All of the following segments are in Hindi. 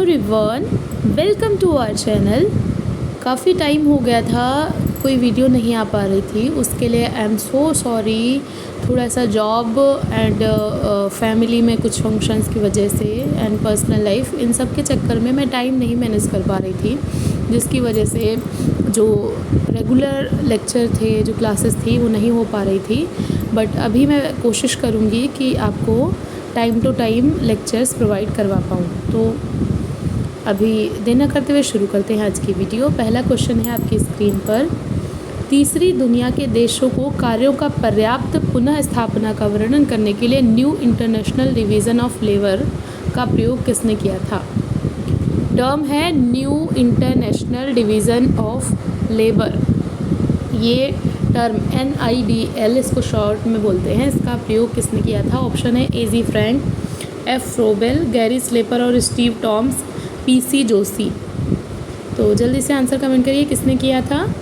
Everyone, welcome to our channel. काफ़ी टाइम हो गया था, कोई वीडियो नहीं आ पा रही थी, उसके लिए आई एम सो सॉरी। थोड़ा सा जॉब एंड फैमिली में कुछ फंक्शंस की वजह से एंड पर्सनल लाइफ, इन सब के चक्कर में मैं टाइम नहीं मैनेज कर पा रही थी, जिसकी वजह से जो रेगुलर लेक्चर थे, जो क्लासेस थी, वो नहीं हो पा रही थी। बट अभी मैं कोशिश करूँगी कि आपको time to time lectures provide करवा पाऊँ। तो अभी देर न करते हुए शुरू करते हैं आज की वीडियो। पहला क्वेश्चन है आपकी स्क्रीन पर, तीसरी दुनिया के देशों को कार्यों का पर्याप्त पुनः स्थापना का वर्णन करने के लिए new international division of labour का प्रयोग किसने किया था? टर्म है new international division of labour. ये टर्म NIDL इसको शॉर्ट में बोलते हैं, इसका प्रयोग किसने किया था? ऑप्शन है A.G. Frank, F. Froebel, Gary slipper और स्टीव टॉम्स, PC. जोशी। तो जल्दी से आंसर कमेंट करिए, किसने किया था?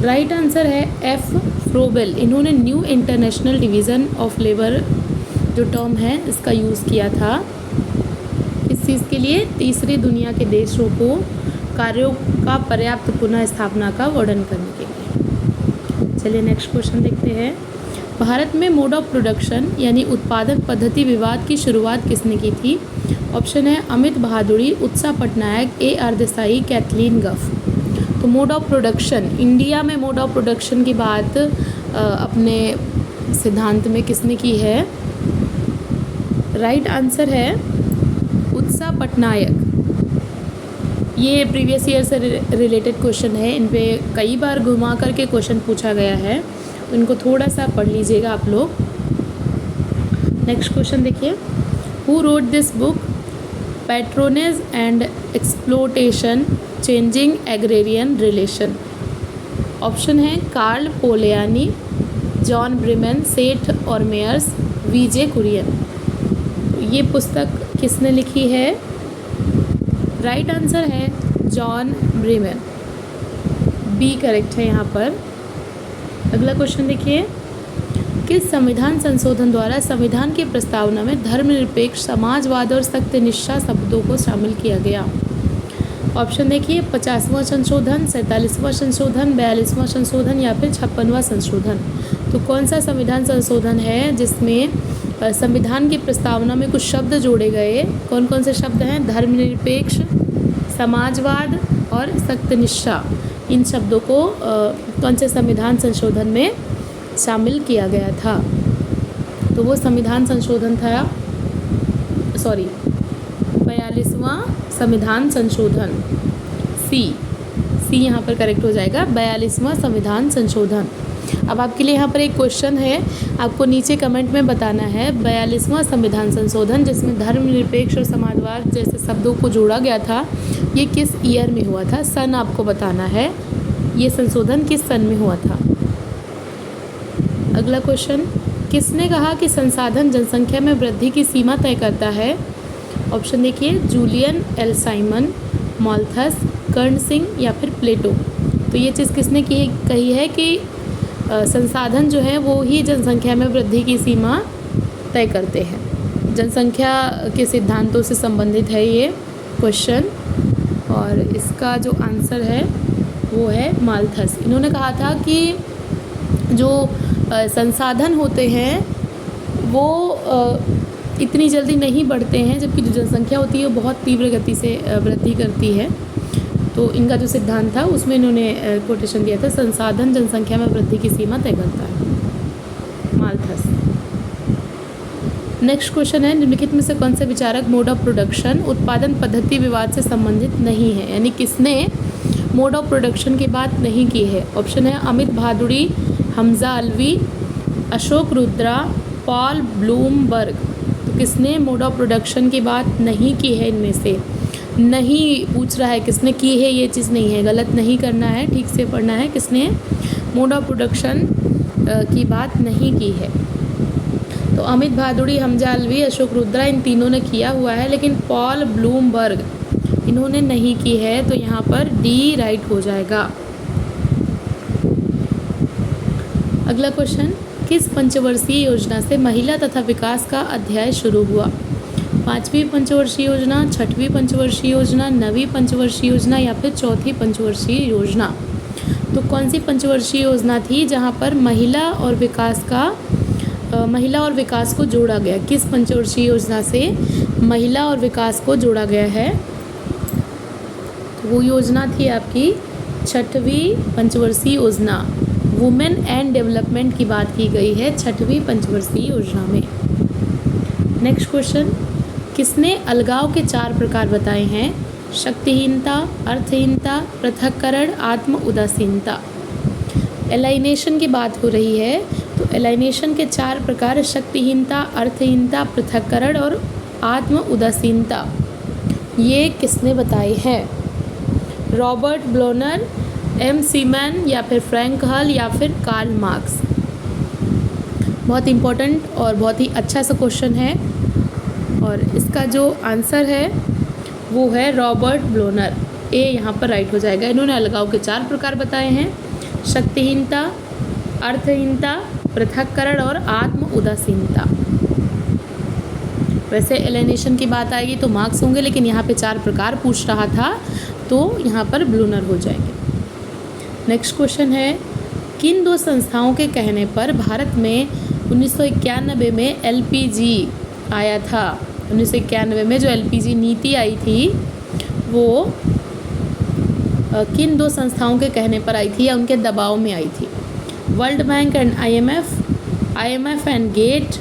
राइट आंसर है F. फ्रोबेल। इन्होंने new international division of labour जो टर्म है इसका यूज़ किया था। इस चीज़ के लिए तीसरी दुनिया के देशों को कार्यों का पर्याप्त पुनः स्थापना का वर्णन करने के लिए। चलिए नेक्स्ट क्वेश्चन देखते हैं। भारत में मोड ऑफ प्रोडक्शन यानी उत्पादन पद्धति विवाद की शुरुआत किसने की थी? ऑप्शन है अमित भादुड़ी, उत्साह पटनायक, A.R. देसाई, कैथलीन गफ। तो मोड ऑफ प्रोडक्शन, इंडिया में मोड ऑफ प्रोडक्शन की बात अपने सिद्धांत में किसने की है? राइट आंसर है उत्साह पटनायक। ये प्रीवियस ईयर से रिलेटेड क्वेश्चन है, इन पे कई बार घुमा करके क्वेश्चन पूछा गया है, तो इनको थोड़ा सा पढ़ लीजिएगा आप लोग। नेक्स्ट क्वेश्चन देखिए, who wrote this book patronage and exploitation changing agrarian relation? Option है कार्ल पोलियानी, जॉन ब्रिमेन, सेठ और मेयर्स, VJ कुरियन। तो ये पुस्तक किसने लिखी है? राइट आंसर है जॉन ब्रिमेन, B करेक्ट है यहाँ पर। अगला क्वेश्चन देखिए, किस संविधान संशोधन द्वारा संविधान की प्रस्तावना में धर्मनिरपेक्ष, समाजवाद और सत्यनिष्ठा शब्दों को शामिल किया गया? ऑप्शन देखिए 50वां संशोधन, 47वां संशोधन, 42वां संशोधन या फिर 56वां संशोधन। तो कौन सा संविधान संशोधन है जिसमें संविधान की प्रस्तावना में कुछ शब्द जोड़े गए? कौन कौन से शब्द हैं? धर्मनिरपेक्ष, समाजवाद और सत्यनिष्ठा। इन शब्दों को कौन से संविधान संशोधन में शामिल किया गया था? तो वो संविधान संशोधन था 42वां संविधान संशोधन, C यहाँ पर करेक्ट हो जाएगा, 42वां संविधान संशोधन। अब आपके लिए यहाँ पर एक क्वेश्चन है, आपको नीचे कमेंट में बताना है 42वां संविधान संशोधन जिसमें धर्मनिरपेक्ष और समाजवाद जैसे शब्दों को जोड़ा गया था, ये किस ईयर में हुआ था? सन आपको बताना है, ये संशोधन किस सन में हुआ था। अगला क्वेश्चन, किसने कहा कि संसाधन जनसंख्या में वृद्धि की सीमा तय करता है? ऑप्शन देखिए जूलियन L. साइमन, माल्थस, कर्ण सिंह या फिर प्लेटो। तो ये चीज़ किसने कही है कि संसाधन जो है वो ही जनसंख्या में वृद्धि की सीमा तय करते हैं। जनसंख्या के सिद्धांतों से संबंधित है ये क्वेश्चन, और इसका जो आंसर है वो है माल्थस। इन्होंने कहा था कि जो संसाधन होते हैं वो इतनी जल्दी नहीं बढ़ते हैं, जबकि जो जनसंख्या होती है वो बहुत तीव्र गति से वृद्धि करती है। तो इनका जो सिद्धांत था उसमें इन्होंने कोटेशन दिया था, संसाधन जनसंख्या में वृद्धि की सीमा तय करता है, माल्थस। नेक्स्ट क्वेश्चन है, निम्नलिखित में से कौन से विचारक मोड ऑफ प्रोडक्शन उत्पादन पद्धति विवाद से संबंधित नहीं है? यानी किसने मोड ऑफ प्रोडक्शन की बात नहीं की है? ऑप्शन है अमित भादुड़ी, हमजा अलवी, अशोक रुद्रा, पॉल ब्लूमबर्ग। तो किसने मोड ऑफ प्रोडक्शन की बात नहीं की है? इनमें से नहीं पूछ रहा है किसने की है, ये चीज़ नहीं है, गलत नहीं करना है, ठीक से पढ़ना है। किसने मोड ऑफ प्रोडक्शन की बात नहीं की है? तो अमित भादुड़ी, हमजा अलवी, अशोक रुद्रा, इन तीनों ने किया हुआ है, लेकिन पॉल ब्लूमबर्ग इन्होंने नहीं की है। तो यहाँ पर D राइट हो जाएगा। अगला क्वेश्चन, किस पंचवर्षीय योजना से महिला तथा विकास का अध्याय शुरू हुआ? 5वीं पंचवर्षीय योजना, 6वीं पंचवर्षीय योजना, 9वीं पंचवर्षीय योजना या फिर 4थी पंचवर्षीय योजना। तो कौन सी पंचवर्षीय योजना थी जहाँ पर महिला और विकास को जोड़ा गया? किस पंचवर्षीय योजना से महिला और विकास को जोड़ा गया है? तो वो योजना थी आपकी 6वीं पंचवर्षीय योजना। वुमेन एंड डेवलपमेंट की बात की गई है 6वीं पंचवर्षीय योजना में। नेक्स्ट क्वेश्चन, किसने अलगाव के 4 प्रकार बताए हैं? शक्तिहीनता, अर्थहीनता, पृथक्करण, आत्म उदासीनता। एलाइनेशन की बात हो रही है, तो एलाइनेशन के 4 प्रकार शक्तिहीनता, अर्थहीनता, पृथक्करण और आत्म उदासीनता, ये किसने बताए हैं? रॉबर्ट ब्लोनर, एम सीमैन या फिर फ्रैंक हल या फिर कार्ल मार्क्स। बहुत इम्पोर्टेंट और बहुत ही अच्छा सा क्वेश्चन है और इसका जो आंसर है वो है रॉबर्ट ब्लोनर। ए यहाँ पर राइट हो जाएगा। इन्होंने अलगाव के 4 प्रकार बताए हैं, शक्तिहीनता, अर्थहीनता, पृथक्करण और आत्म उदासीनता। वैसे एलिनेशन की बात आएगी तो मार्क्स होंगे, लेकिन यहाँ पे 4 प्रकार पूछ रहा था तो यहाँ पर ब्लोनर हो जाएंगे। नेक्स्ट क्वेश्चन है, किन 2 संस्थाओं के कहने पर भारत में 1991 में एलपीजी आया था? 1991 में जो एलपीजी नीति आई थी वो किन 2 संस्थाओं के कहने पर आई थी या उनके दबाव में आई थी? World Bank and IMF and GATT,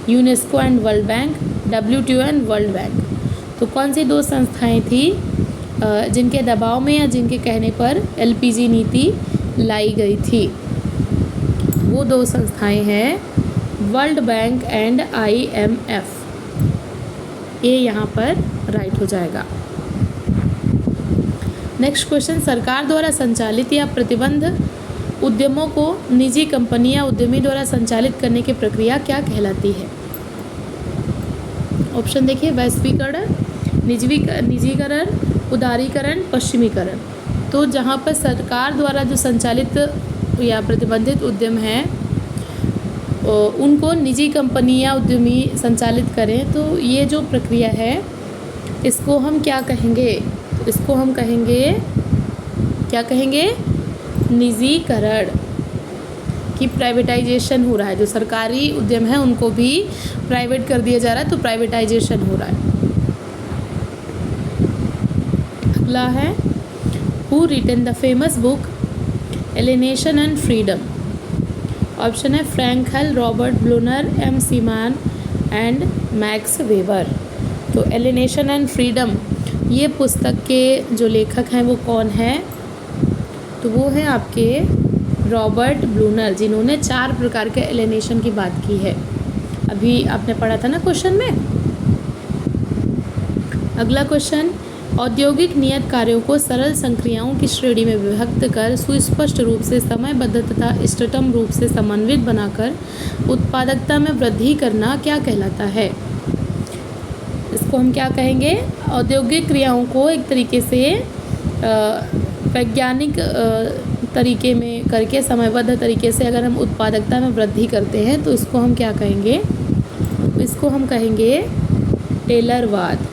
UNESCO and World Bank, WTO and World Bank. तो कौन सी 2 संस्थाएं थी जिनके दबाव में या जिनके कहने पर एलपीजी नीति लाई गई थी? वो 2 संस्थाएं हैं वर्ल्ड बैंक एंड आईएमएफ। ये यहाँ पर राइट हो जाएगा। नेक्स्ट क्वेश्चन, सरकार द्वारा संचालित या प्रतिबंध उद्यमों को निजी कंपनी या उद्यमी द्वारा संचालित करने की प्रक्रिया क्या कहलाती है? ऑप्शन देखिए, वैश्वीकरण, निजीकरण, उदारीकरण, पश्चिमीकरण। तो जहाँ पर सरकार द्वारा जो संचालित या प्रतिबंधित उद्यम हैं उनको निजी कंपनी या उद्यमी संचालित करें, तो ये जो प्रक्रिया है इसको हम क्या कहेंगे? इसको हम कहेंगे, क्या कहेंगे? निजीकरण, कि प्राइवेटाइजेशन हो रहा है। जो सरकारी उद्यम है उनको भी प्राइवेट कर दिया जा रहा है, तो प्राइवेटाइजेशन हो रहा है। अगला है, who written the famous book alienation and freedom? Option है Frank Hull, Robert Blauner, M Seeman and Max Weber. तो एलिनेशन एंड फ्रीडम, ये पुस्तक के जो लेखक हैं वो कौन हैं? तो वो हैं आपके रॉबर्ट ब्लूनर, जिन्होंने 4 प्रकार के एलिनेशन की बात की है। अभी आपने पढ़ा था ना क्वेश्चन में। अगला क्वेश्चन, औद्योगिक नियत कार्यों को सरल संक्रियाओं की श्रेणी में विभक्त कर सुस्पष्ट रूप से समयबद्ध तथा इष्टतम रूप से समन्वित बनाकर उत्पादकता में वृद्धि करना क्या कहलाता है? इसको हम क्या कहेंगे? औद्योगिक क्रियाओं को एक तरीके से वैज्ञानिक तरीके में करके समयबद्ध तरीके से अगर हम उत्पादकता में वृद्धि करते हैं तो इसको हम क्या कहेंगे? इसको हम कहेंगे टेलरवाद।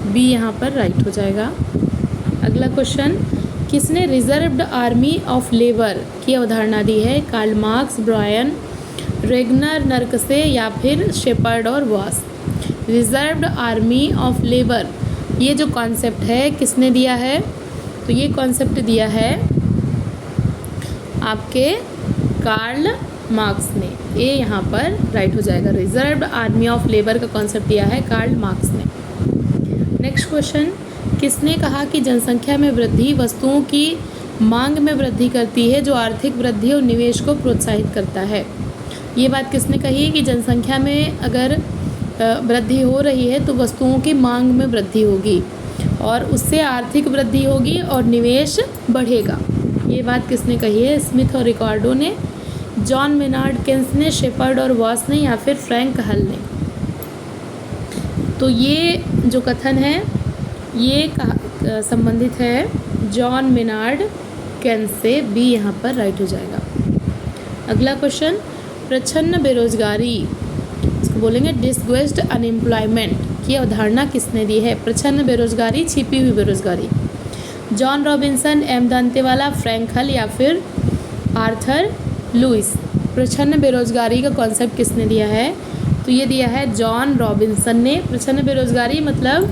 बी यहाँ पर राइट हो जाएगा। अगला क्वेश्चन, किसने रिजर्व्ड आर्मी ऑफ लेबर की अवधारणा दी है? Karl Marx, Brian, Ragnar, Nurkse या फिर शेपर्ड और Voss? Reserved army of labour, ये जो कॉन्सेप्ट है किसने दिया है? तो ये कॉन्सेप्ट दिया है आपके कार्ल मार्क्स ने। ये यहाँ पर राइट हो जाएगा। रिजर्व्ड आर्मी ऑफ लेबर का कॉन्सेप्ट दिया है कार्ल मार्क्स ने। नेक्स्ट क्वेश्चन, किसने कहा कि जनसंख्या में वृद्धि वस्तुओं की मांग में वृद्धि करती है जो आर्थिक वृद्धि और निवेश को प्रोत्साहित करता है? ये बात किसने कही कि जनसंख्या में अगर वृद्धि हो रही है तो वस्तुओं की मांग में वृद्धि होगी और उससे आर्थिक वृद्धि होगी और निवेश बढ़ेगा। ये बात किसने कही है? स्मिथ और रिकार्डो ने, जॉन मेनार्ड केन्स ने, शेपर्ड और वॉस ने या फिर फ्रैंक हल ने? तो ये जो कथन है ये संबंधित है जॉन मेनार्ड केन्स से। बी यहाँ पर राइट हो जाएगा। अगला क्वेश्चन, प्रच्छन्न बेरोजगारी, इसको बोलेंगे डिस्ग्वेस्ड अनएम्प्लॉयमेंट की अवधारणा किसने दी है? प्रच्छन्न बेरोजगारी, छिपी हुई बेरोजगारी। जॉन रॉबिन्सन, एम दांतेवाला, फ्रैंक हल या फिर आर्थर लुइस। प्रच्छन्न बेरोजगारी का कॉन्सेप्ट किसने दिया है? तो ये दिया है जॉन रॉबिन्सन ने। प्रच्छन्न बेरोजगारी मतलब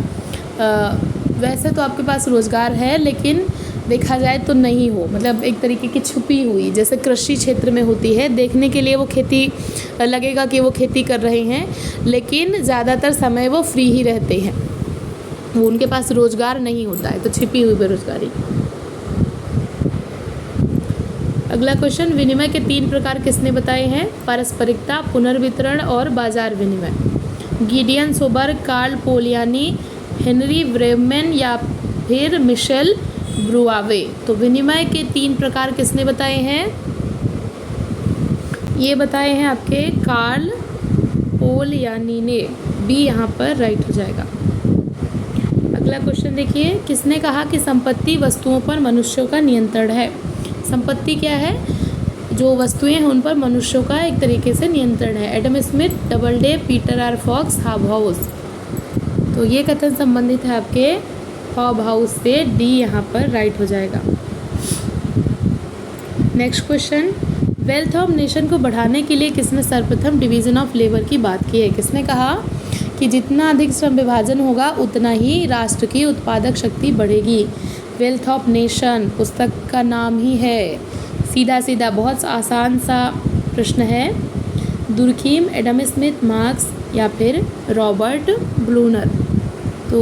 वैसे तो आपके पास रोज़गार है लेकिन देखा जाए तो नहीं हो, मतलब एक तरीके की छुपी हुई, जैसे कृषि क्षेत्र में होती है, देखने के लिए वो खेती लगेगा कि वो खेती कर रहे हैं लेकिन ज़्यादातर समय वो फ्री ही रहते हैं, वो उनके पास रोज़गार नहीं होता है, तो छिपी हुई बेरोजगारी। अगला क्वेश्चन, विनिमय के 3 प्रकार किसने बताए हैं? पारस्परिकता, पुनर्वितरण और बाजार विनिमय। Gideon Sjoberg, Karl Polanyi, Henry Breman या फिर मिशेल ब्रुआवे। तो विनिमय के 3 प्रकार किसने बताए हैं? ये बताए हैं आपके कार्ल पोलियानी ने। बी यहाँ पर राइट हो जाएगा। अगला क्वेश्चन देखिए, किसने कहा कि संपत्ति वस्तुओं पर मनुष्यों का नियंत्रण है? संपत्ति क्या है? जो वस्तुएं हैं उन पर मनुष्यों का एक तरीके से नियंत्रण है। Adam Smith, Doubleday, Peter R Fox, Hobhouse. तो ये कथन संबंधित है आपके हॉबहाउस से। डी यहाँ पर राइट हो जाएगा। Next question, wealth of nation को बढ़ाने के लिए किसने सर्वप्रथम डिवीज़न ऑफ लेबर की बात की है? किसने कहा कि जितना अधिक श्रम विभाजन होगा उतना ही राष्ट्र की उत्पादक शक्ति बढ़ेगी? वेल्थ ऑफ नेशन पुस्तक का नाम ही है। सीधा सीधा बहुत आसान सा प्रश्न है। दुर्खीम, एडम स्मिथ, मार्क्स या फिर रॉबर्ट ब्लूनर। तो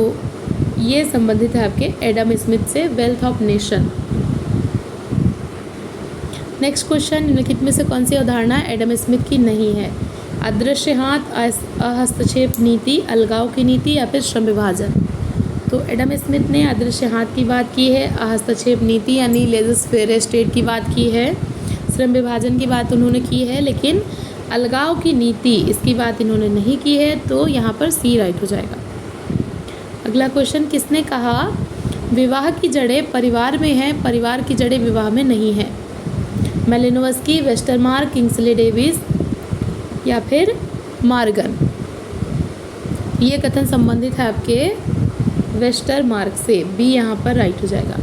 ये संबंधित है आपके एडम स्मिथ से, wealth of nation. Next question, निम्नलिखित में से कौन सी अवधारणा एडम स्मिथ की नहीं है? अदृश्य हाथ, अहस्तक्षेप नीति, अलगाव की नीति या फिर श्रम विभाजन। तो एडम स्मिथ ने अदृश्य हाथ की बात की है, हस्तक्षेप नीति यानी लेजर स्टेट की बात की है, श्रम विभाजन की बात उन्होंने की है, लेकिन अलगाव की नीति इसकी बात इन्होंने नहीं की है, तो यहाँ पर सी राइट हो जाएगा। अगला क्वेश्चन, किसने कहा विवाह की जड़ें परिवार में हैं, परिवार की जड़ें विवाह में नहीं हैं? मेलिनोवस्की, वेस्टरमार्क, किंग्सले डेविस या फिर मार्गन। ये कथन संबंधित है आपके वेस्टरमार्क से। बी यहाँ पर राइट हो जाएगा।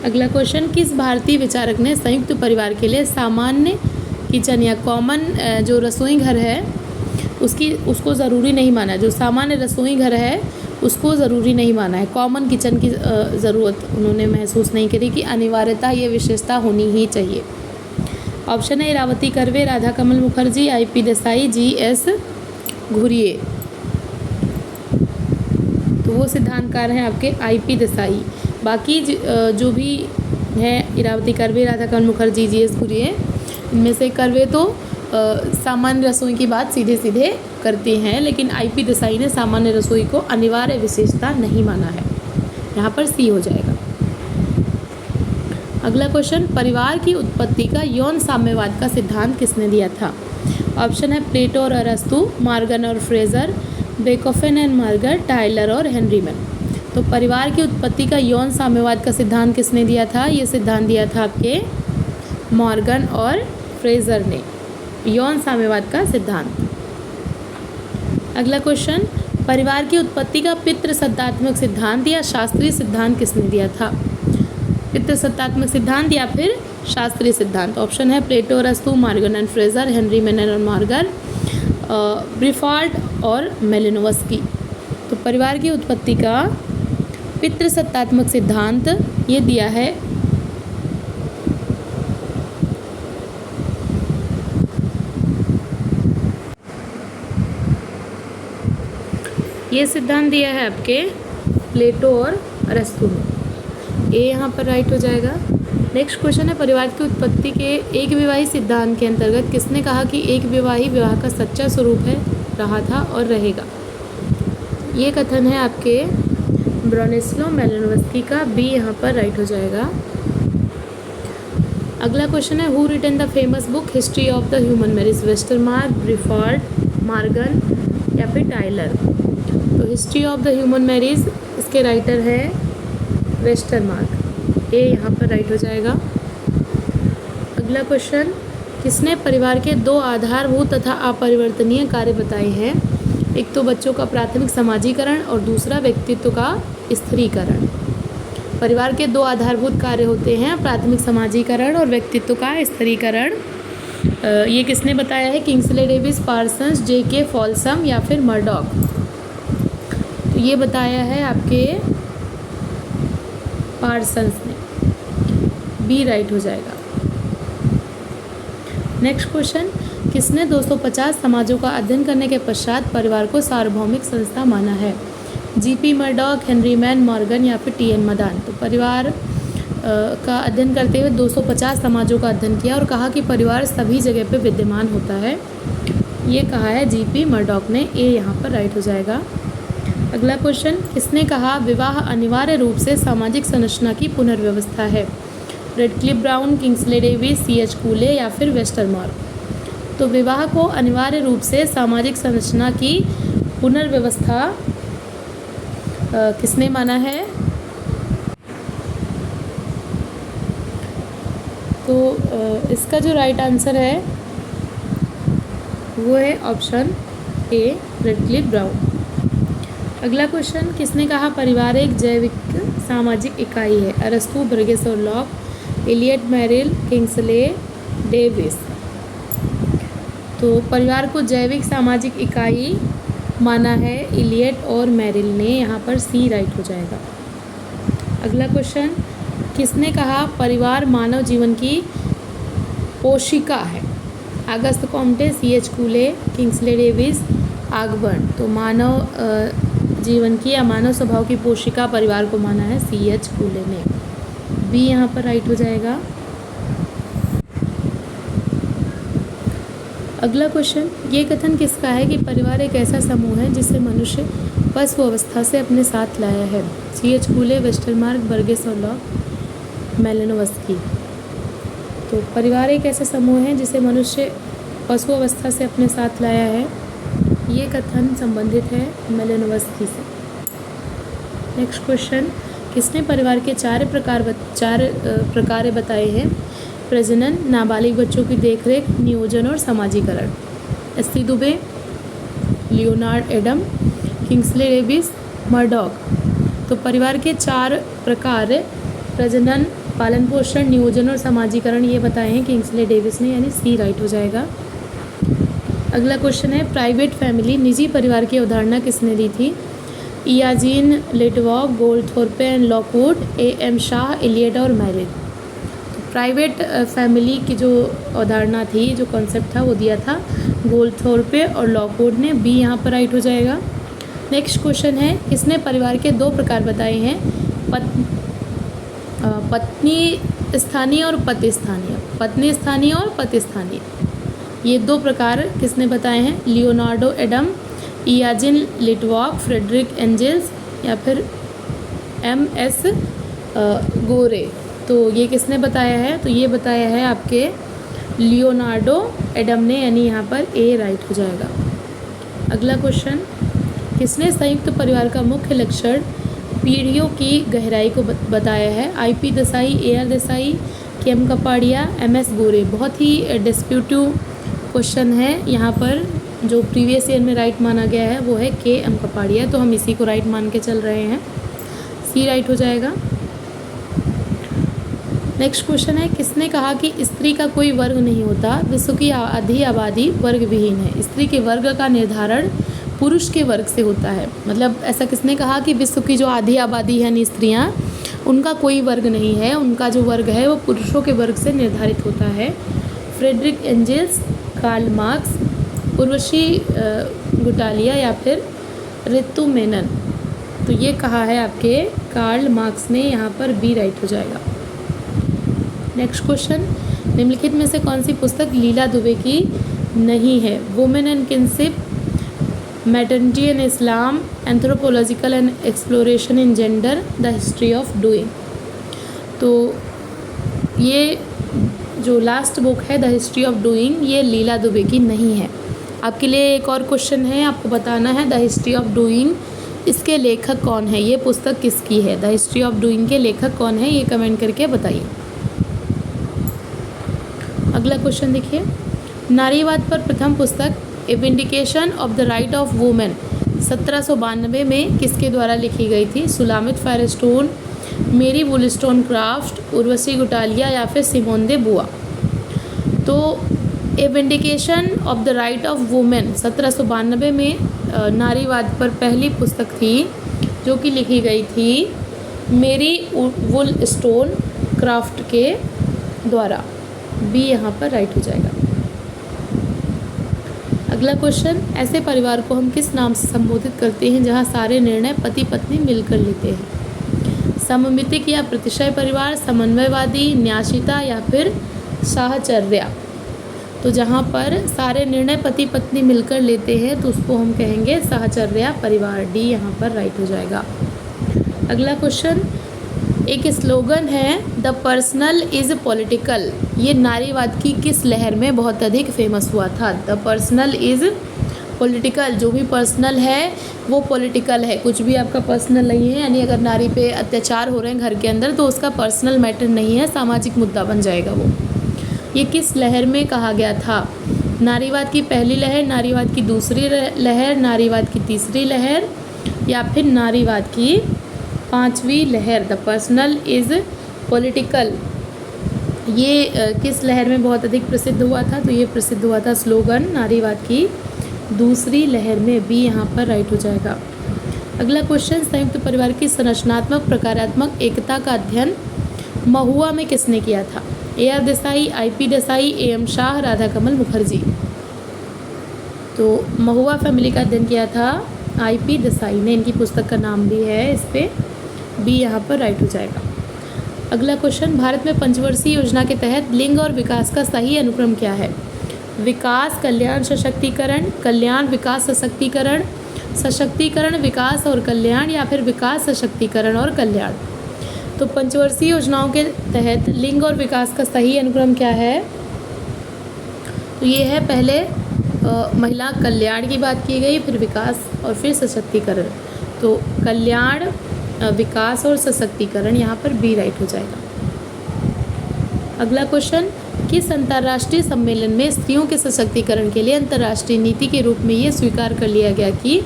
अगला क्वेश्चन, किस भारतीय विचारक ने संयुक्त परिवार के लिए सामान्य किचन या कॉमन जो रसोई घर है उसको ज़रूरी नहीं माना? जो सामान्य रसोई घर है उसको ज़रूरी नहीं माना है, कॉमन किचन की ज़रूरत उन्होंने महसूस नहीं करी कि अनिवार्यता ये विशेषता होनी ही चाहिए। ऑप्शन है Iravati curve, Radha Kamal Mukherjee, IP Desai, GS Ghurye. तो वो सिद्धांतकार हैं आपके IP देसाई। बाकी जो भी हैं इरावती कर्वे, राधा कमल मुखर्जी, GS घुरिए, इनमें से कर्वे तो सामान्य रसोई की बात सीधे सीधे करते हैं, लेकिन IP देसाई ने सामान्य रसोई को अनिवार्य विशेषता नहीं माना है। यहाँ पर सी हो जाएगा। अगला क्वेश्चन, परिवार की उत्पत्ति का यौन साम्यवाद का सिद्धांत किसने दिया था? ऑप्शन है प्लेटो और अरस्तु, मार्गन और फ्रेजर, बेकोफेन एंड मार्गर, टाइलर और हेनरीमैन। तो परिवार की उत्पत्ति का यौन साम्यवाद का सिद्धांत किसने दिया था? ये सिद्धांत दिया था आपके मॉर्गन और फ्रेजर ने, यौन साम्यवाद का सिद्धांत। अगला क्वेश्चन, परिवार की उत्पत्ति का पितृसत्तात्मक सिद्धांत या शास्त्रीय सिद्धांत किसने दिया था? पितृसत्तात्मक सिद्धांत या फिर शास्त्रीय सिद्धांत। ऑप्शन है प्लेटो, अरस्तु, मार्गन एंड फ्रेजर, हेनरीमैन और मार्गर, ब्रिफॉल्ट और मेलिनोवस्की। तो परिवार की उत्पत्ति का पितृसत्तात्मक सिद्धांत ये दिया है ये सिद्धांत दिया है आपके प्लेटो और अरस्तु ने। ए यहाँ पर राइट हो जाएगा। नेक्स्ट क्वेश्चन है, परिवार की उत्पत्ति के एक विवाही सिद्धांत के अंतर्गत किसने कहा कि एक विवाही विवाह का सच्चा स्वरूप है, रहा था और रहेगा? ये कथन है आपके ब्रोनिस्लो मेलिनोवस्की का। बी यहाँ पर राइट हो जाएगा। अगला क्वेश्चन है, who written the famous book history of the human marriage? Westermarck, Briffault, Morgan या फिर टाइलर। तो history of the human marriage इसके राइटर है वेस्टरमार्क। ए यहाँ पर राइट हो जाएगा। अगला क्वेश्चन, किसने परिवार के दो आधारभूत तथा अपरिवर्तनीय कार्य बताए हैं? एक तो बच्चों का प्राथमिक समाजीकरण और दूसरा व्यक्तित्व का स्थिरीकरण। परिवार के दो आधारभूत कार्य होते हैं, प्राथमिक समाजीकरण और व्यक्तित्व का स्थिरीकरण। ये किसने बताया है? Kingsley Davis, Parsons, J.K. फॉल्सम या फिर मर्डॉक। तो ये बताया है आपके पार्सन्स ने, बी राइट हो जाएगा। नेक्स्ट क्वेश्चन, किसने 250 समाजों का अध्ययन करने के पश्चात परिवार को सार्वभौमिक संस्था माना है? G.P. Murdock, Henry man Morgan या फिर T.N. मदान। तो परिवार का अध्ययन करते हुए 250 समाजों का अध्ययन किया और कहा कि परिवार सभी जगह पे विद्यमान होता है। ये कहा है G.P. मर्डॉक ने, ए यहाँ पर राइट हो जाएगा। अगला क्वेश्चन, किसने कहा विवाह अनिवार्य रूप से सामाजिक संरचना की पुनर्व्यवस्था है? Radcliffe Brown, Kingsley Davis, C.H. Cooley या फिर वेस्टरमॉर। तो विवाह को अनिवार्य रूप से सामाजिक संरचना की पुनर्व्यवस्था किसने माना है? तो इसका जो राइट आंसर है वो है ऑप्शन ए, रेडक्लिफ ब्राउन। अगला क्वेश्चन, किसने कहा परिवार एक जैविक सामाजिक इकाई है? अरस्तु, बर्गेस और Locke, Elliott, Merrill, Kingsley Davis. तो परिवार को जैविक सामाजिक इकाई माना है इलियट और मेरिल ने, यहाँ पर सी राइट हो जाएगा। अगला क्वेश्चन, किसने कहा परिवार मानव जीवन की पोशिका है? अगस्त कॉम्टे, C.H. कूले, Kingsley Davis, आगबर्न। तो मानव जीवन की या मानव स्वभाव की पोशिका परिवार को माना है C.H. कूले ने, बी यहाँ पर राइट हो जाएगा। अगला क्वेश्चन, ये कथन किसका है कि परिवार एक ऐसा समूह है जिसे मनुष्य पशु अवस्था से अपने साथ लाया है? C.H. कूले, वेस्टरमार्क, बर्गेस और लॉक, मेलिनोवस्की। तो परिवार एक ऐसा समूह है जिसे मनुष्य पशु अवस्था से अपने साथ लाया है, ये कथन संबंधित है मेलिनोवस्की से। नेक्स्ट क्वेश्चन, किसने परिवार के चार प्रकार बताए हैं? प्रजनन, नाबालिग बच्चों की देखरेख, नियोजन और समाजीकरण। एस.सी. Dube, Leonard Adam, Kingsley Davis, Murdock. तो परिवार के चार प्रकार प्रजनन, पालन पोषण, नियोजन और समाजीकरण ये बताए हैं किंग्सले डेविस ने, यानी सी राइट हो जाएगा। अगला क्वेश्चन है, प्राइवेट फैमिली निजी परिवार की अवधारणा किसने दी थी? इयाजीन, Litwak, Goldthorpe and Lockwood, A.M. Shah, Elliott और मेरिल। प्राइवेट फैमिली की जो अवधारणा थी, जो कॉन्सेप्ट था, वो दिया था गोल्डथोर्पे और लॉकवुड ने, बी यहाँ पर राइट हो जाएगा। नेक्स्ट क्वेश्चन है, किसने परिवार के दो प्रकार बताए हैं? पत्नी स्थानीय और पति स्थानीय। पत्नी स्थानीय और पति स्थानीय, ये दो प्रकार किसने बताए हैं? लियोनार्डो एडम, इयाजिन लिटवॉक, फ्रेडरिक एंजल्स या फिर M.S. गोरे। तो ये किसने बताया है? तो ये बताया है आपके लियोनार्डो एडम ने, यानी यहाँ पर ए राइट हो जाएगा। अगला क्वेश्चन, किसने संयुक्त परिवार का मुख्य लक्षण पीढ़ियों की गहराई को बताया है? I.P. Desai, A.R. Desai, K.M. Kapadia, M.S. गोरे। बहुत ही डिस्प्यूटिव क्वेश्चन है, यहाँ पर जो प्रीवियस ईयर में राइट माना गया है वो है K.M. कपाड़िया, तो हम इसी को राइट मान के चल रहे हैं, सी राइट हो जाएगा। नेक्स्ट क्वेश्चन है, किसने कहा कि स्त्री का कोई वर्ग नहीं होता? विश्व की आधी आबादी वर्ग विहीन है। स्त्री के वर्ग का निर्धारण पुरुष के वर्ग से होता है। मतलब ऐसा किसने कहा कि विश्व की जो आधी आबादी है यानी स्त्रियाँ, उनका कोई वर्ग नहीं है, उनका जो वर्ग है वो पुरुषों के वर्ग से निर्धारित होता है। Friedrich Engels, Karl Marx, Urvashi Gutalia या फिर ऋतु मेनन। तो ये कहा है आपके कार्ल मार्क्स ने, यहाँ पर बी राइट हो जाएगा। नेक्स्ट क्वेश्चन, निम्नलिखित में से कौन सी पुस्तक लीला दुबे की नहीं है? Women and kinship, maternity and Islam, anthropological and exploration in gender, the history of doing. तो ये जो लास्ट बुक है द हिस्ट्री ऑफ डूइंग, ये लीला दुबे की नहीं है। आपके लिए एक और क्वेश्चन है, आपको बताना है द हिस्ट्री ऑफ डूइंग, इसके लेखक कौन है? ये पुस्तक किसकी है? द हिस्ट्री ऑफ डूइंग के लेखक कौन है, ये कमेंट करके बताइए। अगला क्वेश्चन देखिए, नारीवाद पर प्रथम पुस्तक a vindication of the right of women 1792 में किसके द्वारा लिखी गई थी? सुलामित फायरस्टोन, मेरी वुलस्टोनक्राफ्ट, उर्वशी गुटालिया या फिर सिमोन दे बुआ। तो a vindication of the right of women 1792 में नारीवाद पर पहली पुस्तक थी जो कि लिखी गई थी मेरी वुलस्टोनक्राफ्ट के द्वारा। बी यहाँ पर राइट हो जाएगा। अगला क्वेश्चन, ऐसे परिवार को हम किस नाम से संबोधित करते हैं जहाँ सारे निर्णय पति पत्नी मिलकर लेते हैं? सममितिक या प्रतिशय परिवार, समन्वयवादी, न्यासिता या फिर साहचर्या। तो जहाँ पर सारे निर्णय पति पत्नी मिलकर लेते हैं तो उसको हम कहेंगे साहचर्या परिवार। डी यहाँ पर राइट हो जाएगा। अगला क्वेश्चन, एक स्लोगन है द पर्सनल इज़ पॉलिटिकल, ये नारीवाद की किस लहर में बहुत अधिक फेमस हुआ था? द पर्सनल इज़ पॉलिटिकल, जो भी पर्सनल है वो पॉलिटिकल है। कुछ भी आपका पर्सनल नहीं है, यानी अगर नारी पे अत्याचार हो रहे हैं घर के अंदर तो उसका पर्सनल मैटर नहीं है, सामाजिक मुद्दा बन जाएगा वो। ये किस लहर में कहा गया था? नारीवाद की पहली लहर, नारीवाद की दूसरी लहर, नारीवाद की तीसरी लहर या फिर नारीवाद की पांचवी लहर? द पर्सनल इज़ पॉलिटिकल ये किस लहर में बहुत अधिक प्रसिद्ध हुआ था? तो ये प्रसिद्ध हुआ था स्लोगन नारीवाद की दूसरी लहर में। बी यहाँ पर राइट हो जाएगा। अगला क्वेश्चन, संयुक्त परिवार की संरचनात्मक प्रकारात्मक एकता का अध्ययन महुआ में किसने किया था? A R Desai, I P Desai, A M Shah, Radha Kamal Mukherjee. तो महुआ फैमिली का अध्ययन किया था आई पी देसाई ने, इनकी पुस्तक का नाम भी है इस पर। बी यहाँ पर राइट हो जाएगा। अगला क्वेश्चन, भारत में पंचवर्षीय योजना के तहत लिंग और विकास का सही अनुक्रम क्या है? विकास, कल्याण, सशक्तिकरण, कल्याण, विकास, सशक्तिकरण, सशक्तिकरण, विकास और कल्याण या फिर विकास, सशक्तिकरण और कल्याण। तो पंचवर्षीय योजनाओं के तहत लिंग और विकास का सही अनुक्रम क्या है? तो ये है पहले महिला कल्याण की बात की गई, फिर विकास और फिर सशक्तिकरण। तो कल्याण, विकास और सशक्तिकरण, यहाँ पर बी राइट हो जाएगा। अगला क्वेश्चन, किस अंतर्राष्ट्रीय सम्मेलन में स्त्रियों के सशक्तिकरण के लिए अंतर्राष्ट्रीय नीति के रूप में ये स्वीकार कर लिया गया कि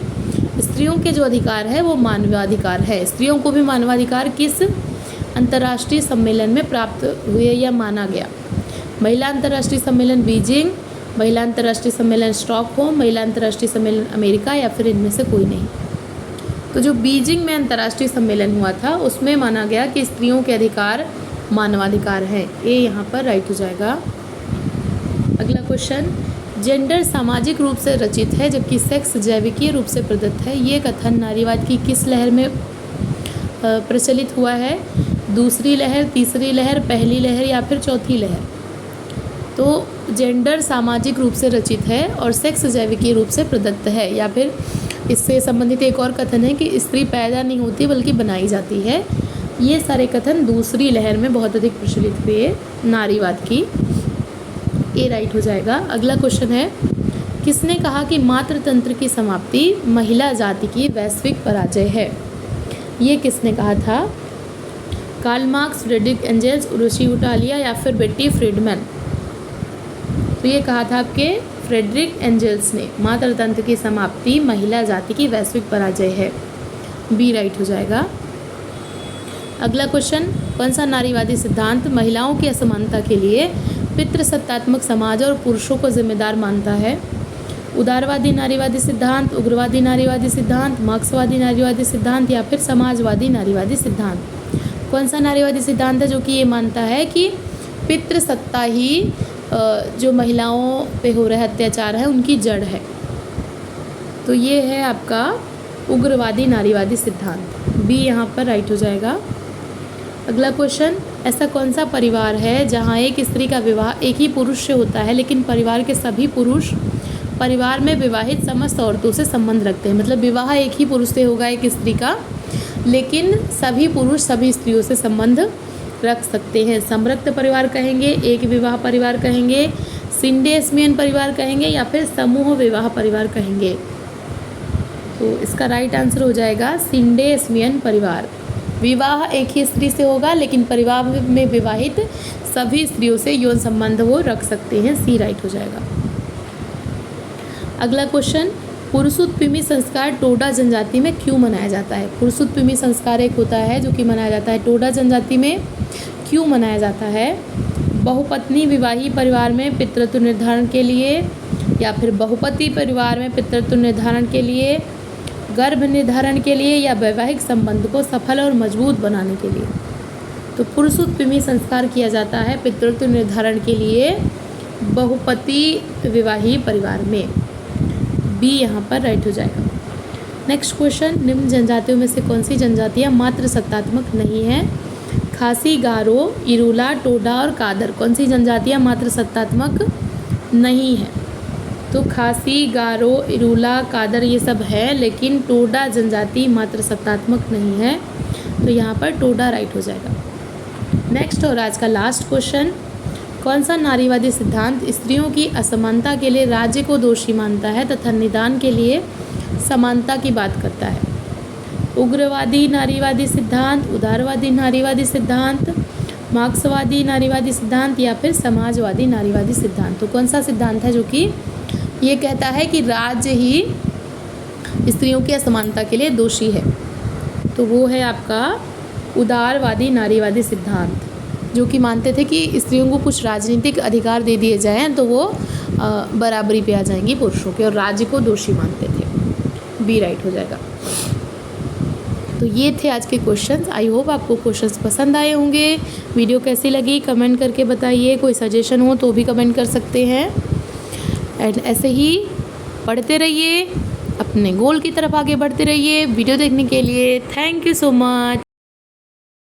स्त्रियों के जो अधिकार है वो मानवाधिकार है? स्त्रियों को भी मानवाधिकार किस अंतर्राष्ट्रीय सम्मेलन में प्राप्त हुए या माना गया? महिला अंतर्राष्ट्रीय सम्मेलन बीजिंग, महिला अंतर्राष्ट्रीय सम्मेलन स्टॉकहोम, महिला अंतर्राष्ट्रीय सम्मेलन अमेरिका या फिर इनमें से कोई नहीं। तो जो बीजिंग में अंतर्राष्ट्रीय सम्मेलन हुआ था उसमें माना गया कि स्त्रियों के अधिकार मानवाधिकार है। ए यहाँ पर राइट हो जाएगा। अगला क्वेश्चन, जेंडर सामाजिक रूप से रचित है जबकि सेक्स जैविकीय रूप से प्रदत्त है, ये कथन नारीवाद की किस लहर में प्रचलित हुआ है? दूसरी लहर, तीसरी लहर, पहली लहर या फिर चौथी लहर? तो जेंडर सामाजिक रूप से रचित है और सेक्स जैविकीय रूप से प्रदत्त है, या फिर इससे संबंधित एक और कथन है कि स्त्री पैदा नहीं होती बल्कि बनाई जाती है। ये सारे कथन दूसरी लहर में बहुत अधिक प्रचलित हुए नारीवाद की। ए राइट हो जाएगा। अगला क्वेश्चन है, किसने कहा कि मातृतंत्र की समाप्ति महिला जाति की वैश्विक पराजय है? ये किसने कहा था? Karl Marx, Friedrich Engels, Urvashi Gutalia या फिर बेट्टी फ्रीडमैन? तो ये कहा था आपके फ्रेडरिक एंजेल्स ने, मातृतंत्र की समाप्ति महिला जाति की वैश्विक पराजय है। बी राइट हो जाएगा। अगला क्वेश्चन, कौन सा नारीवादी सिद्धांत महिलाओं की असमानता के लिए पितृसत्तात्मक समाज और पुरुषों को जिम्मेदार मानता है? उदारवादी नारीवादी सिद्धांत, उग्रवादी नारीवादी सिद्धांत, मार्क्सवादी नारीवादी सिद्धांत या फिर समाजवादी नारीवादी सिद्धांत? कौन सा नारीवादी सिद्धांत है जो कि ये मानता है कि पितृसत्ता ही जो महिलाओं पे हो रहे अत्याचार है उनकी जड़ है? तो ये है आपका उग्रवादी नारीवादी सिद्धांत। बी यहाँ पर राइट हो जाएगा। अगला क्वेश्चन, ऐसा कौन सा परिवार है जहाँ एक स्त्री का विवाह एक ही पुरुष से होता है लेकिन परिवार के सभी पुरुष परिवार में विवाहित समस्त औरतों से संबंध रखते हैं? मतलब विवाह एक ही पुरुष से होगा एक स्त्री का, लेकिन सभी पुरुष सभी स्त्रियों से संबंध रख सकते हैं। समरक्त परिवार कहेंगे, एक विवाह परिवार कहेंगे, सिंडेस्मियन परिवार कहेंगे या फिर समूह विवाह परिवार कहेंगे? तो इसका राइट आंसर हो जाएगा सिंडेस्मियन परिवार। विवाह एक ही स्त्री से होगा लेकिन परिवार में विवाहित सभी स्त्रियों से यौन संबंध वो रख सकते हैं। सी राइट हो जाएगा। अगला क्वेश्चन, पुरुषोत्तमी संस्कार टोडा जनजाति में क्यों मनाया जाता है? पुरुषोत्तमी संस्कार एक होता है जो कि मनाया जाता है टोडा जनजाति में। क्यों मनाया जाता है? बहुपत्नी विवाही परिवार में पितृत्व निर्धारण के लिए, या फिर बहुपति परिवार में पितृत्व निर्धारण के लिए, गर्भ निर्धारण के लिए, या वैवाहिक संबंध को सफल और मजबूत बनाने के लिए। तो पुरुषोत्तमी संस्कार किया जाता है पितृत्व निर्धारण के लिए बहुपति विवाही परिवार में। बी यहाँ पर राइट हो जाएगा। नेक्स्ट क्वेश्चन, निम्न जनजातियों में से कौन सी जनजातियाँ मातृ सत्तात्मक नहीं हैं? खासी, गारो, इरूला, टोडा और कादर। कौन सी जनजातियाँ मातृ सत्तात्मक नहीं हैं? तो खासी, गारो, इरूला, कादर ये सब है, लेकिन टोडा जनजाति मातृ सत्तात्मक नहीं है। तो यहाँ पर टोडा राइट हो जाएगा। नेक्स्ट और आज का लास्ट क्वेश्चन, कौन सा नारीवादी सिद्धांत स्त्रियों की असमानता के लिए राज्य को दोषी मानता है तथा निदान के लिए समानता की बात करता है? उग्रवादी नारीवादी सिद्धांत, उदारवादी नारीवादी सिद्धांत, मार्क्सवादी नारीवादी सिद्धांत, या फिर समाजवादी नारीवादी सिद्धांत? तो कौन सा सिद्धांत है जो कि ये कहता है कि राज्य ही स्त्रियों की असमानता के लिए दोषी है? तो वो है आपका उदारवादी नारीवादी सिद्धांत, जो कि मानते थे कि स्त्रियों को कुछ राजनीतिक अधिकार दे दिए जाएं तो वो बराबरी पे आ जाएंगी पुरुषों के, और राज्य को दोषी मानते थे। बी राइट हो जाएगा। तो ये थे आज के क्वेश्चंस। आई होप आपको क्वेश्चंस पसंद आए होंगे। वीडियो कैसी लगी कमेंट करके बताइए। कोई सजेशन हो तो भी कमेंट कर सकते हैं। एंड ऐसे ही पढ़ते रहिए, अपने गोल की तरफ आगे बढ़ते रहिए। वीडियो देखने के लिए थैंक यू सो मच।